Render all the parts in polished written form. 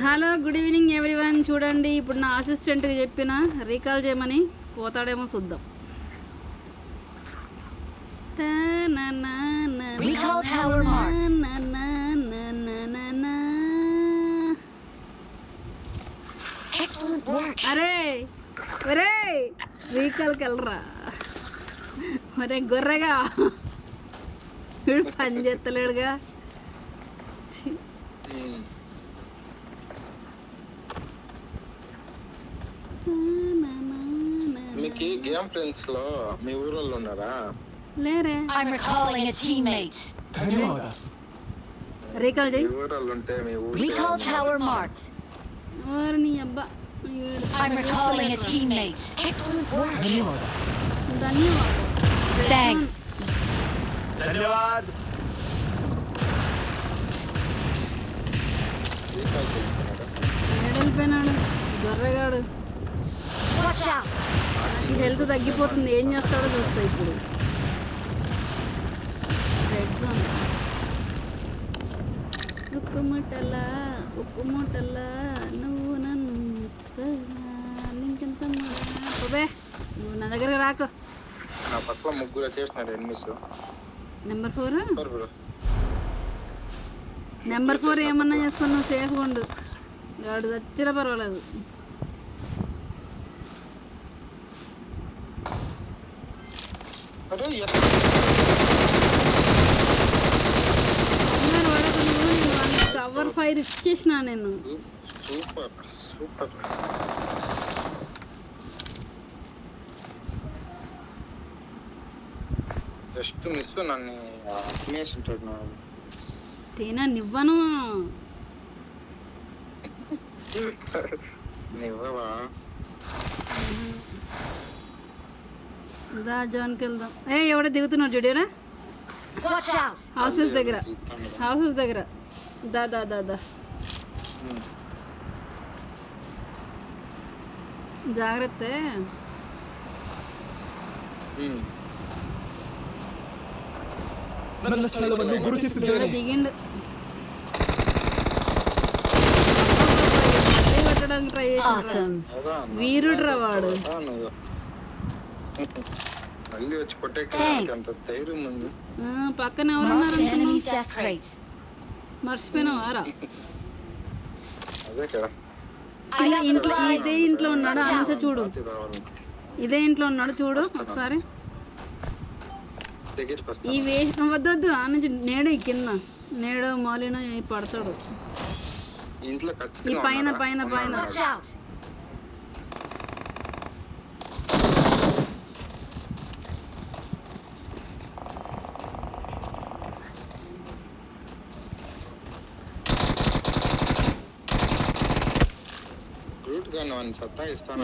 Hello good evening everyone. చూడండి ఇప్పుడు నా అసిస్టెంట్కి చెప్పిన రీకాల్ చేయమని, పోతాడేమో చూద్దాం. అరే ఒరే రీకాల్కి వెళ్ళరా ఒరే గొర్రెగా, వీడు పని చేస్తలేడుగా. మీకు గేమ్ ఫ్రెండ్స్ లో మీ ఊరోళ్ళు ఉన్నారా? లేరే. రీకాల్ చేయి. ఊరోళ్ళు ఉంటే మీ ఊరు నీ అబ్బా ధన్యవాద్. ఏడెళ్ళిపోయినాడు గొర్రెగాడు. నాకు హెల్త్ తగ్గిపోతుంది, ఏం చేస్తాడో చూస్తా ఇప్పుడు. Red zone. ఉప్పు ముట్టలా నువ్వు నన్ను ఇంకెంత నువ్వు నా దగ్గరికి రాకు. నా పక్కన ముగ్గురు చేసినారు ఎనిమిస్. నెంబర్ 4 ఏమన్నా చేసుకుని నువ్వు సేఫ్గా ఉండు. వాడు చచ్చినా పర్వాలేదు. కవర్ ఫైర్ ఇచ్చేసిన నేను. Super super. జస్ట్ మిస్ నన్ను తినేసింటాడు. తిననివ్వను. నివ్వవా? దా జోన్కి వెళ్దాం. ఎవడో దిగుతున్నాడు చూడేరా హౌసెస్ దగ్గర. దా దా దా దా ಜಾಗ್ರತೆ. ನನ್ನ ಸ್ಥಳವನ್ನು ಗುರುತಿಸಿದ್ದೇನೆ. దిగిండు. పెట్టడానికి ట్రై చేసి వీరుడ్రా వాడు. మళ్ళీ వచ్చి కొట్టే అంత ధైర్యం ఉంది. పక్కన ఎవరున్నారు మర్చిపోయినావారా? అదే కదా. ఇదే ఇంట్లో ఉన్నాడు. ఆ నుంచి చూడు, ఇదే ఇంట్లో ఉన్నాడు చూడు ఒకసారి. ఈ వేస్ట్ వద్దొద్దు. ఆ నుంచి నేడు కింద నేడు మాలిన పడతాడు. ఈ పైన పైన పైన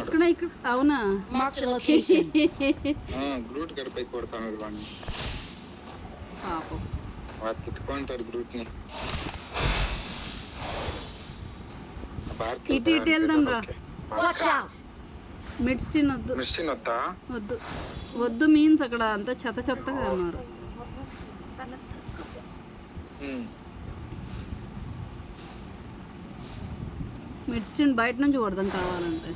ఇక్కడ ఇక్కడ. అవునా? గ్రూట్ గడిపై కొడతాను వాడిని. పాపం వాడు తిట్టుకుంటారు గ్రూట్ ని. ఇటు ఇటు వెళ్దాం రా. మెడిసిన్ వద్దు. మెడిసిన్ వద్దా? వద్దు వద్దు మీన్స్ అక్కడ అంతా చెత్త చెత్తగా ఉన్నారు. మెడిసిన్ బయట నుంచి కొడదాం కావాలంటే.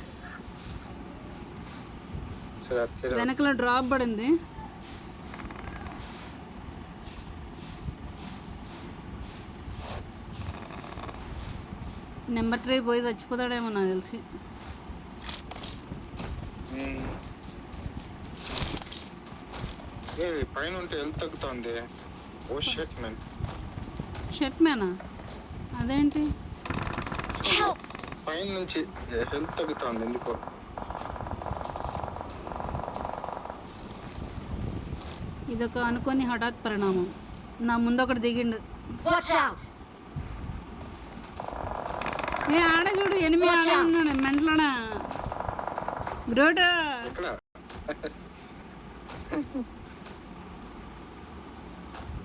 వెనకల డ్రాప్ పడింది. నెంబర్ 3 పోయి చచ్చిపోతాడేమో నాకు తెలిసి. పైన ఉంటే హెల్త్ తగ్గుతుంది. ఓ షర్ట్ మ్యాన్. షర్ట్ మ్యానా? అదేంటి? పైన నుంచి హెల్త్ తగ్గుతుంది ఎందుకో. ఇదొక అనుకోని హఠాత్ పరిణామం. నా ముందు ఒకటి దిగిండు. ఆడ చూడు, ఎనిమిది ఆడ ఉన్నాడు మెంట్లోనా. గ్రోట్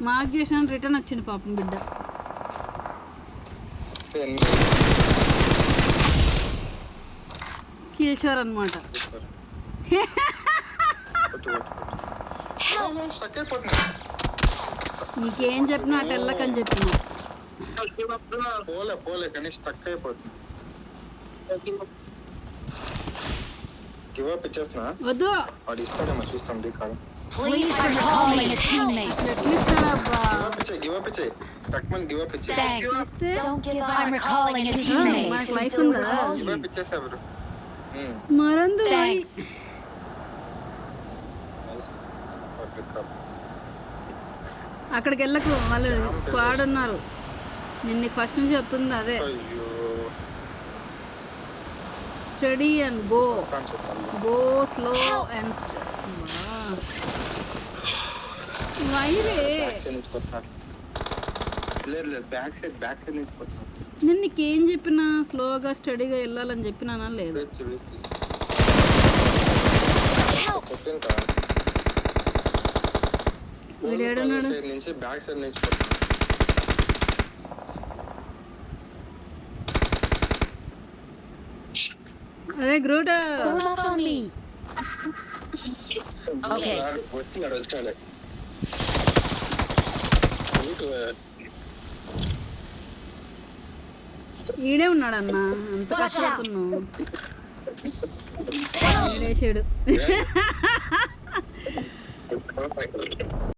మార్క్ చేసిన రిటర్న్ వచ్చింది పాపం బిడ్డ. కిల్చోర్ అనమాట. నీకేం చెప్పినా అటు వెళ్ళకని చెప్పిన. పోలే పోలే కనీసం స్టక్ అయిపోతుంది. గివ్ అప్ ఇచ్చేస్తున్నా, వద్దు వాడు ఇస్తాడేమో చూస్తాం. కాదు Please recalling a teammate. ఎట్లిస్తాడబ్బా? గివ్ అప్ ఇచ్చే టక్మన్, గివ్ అప్ ఇచ్చే. Thanks. ఇస్తే Don't give up. I'm recalling a మనకు teammate. లైఫ్ ఉందా? గివ్ అప్ ఇచ్చేసా బ్రో. మరందు Thanks. అక్కడికి వెళ్ళకు, వాళ్ళు స్క్వాడ్ ఉన్నారు. నిన్న ఫస్ట్ నుంచి చెప్తుంది అదే, అయ్యో study and go, go slow and వైరే. లేదు లేదు, బ్యాక్ సైడ్ నుంచి పోతాను. నేను నీకేం చెప్పినా స్లోగా స్టడీగా వెళ్ళాలని చెప్పినానా లేదు? వీడు ఏడున్నాడు? నుంచి బ్యాక్ సైడ్ నుంచి పోతాను. అదే గ్రూట్. Form up on me. Okay. వచ్చాడు. ఈడే ఉన్నాడన్న, అంత కష్టపడుతున్నావు. ఈడేసాడు.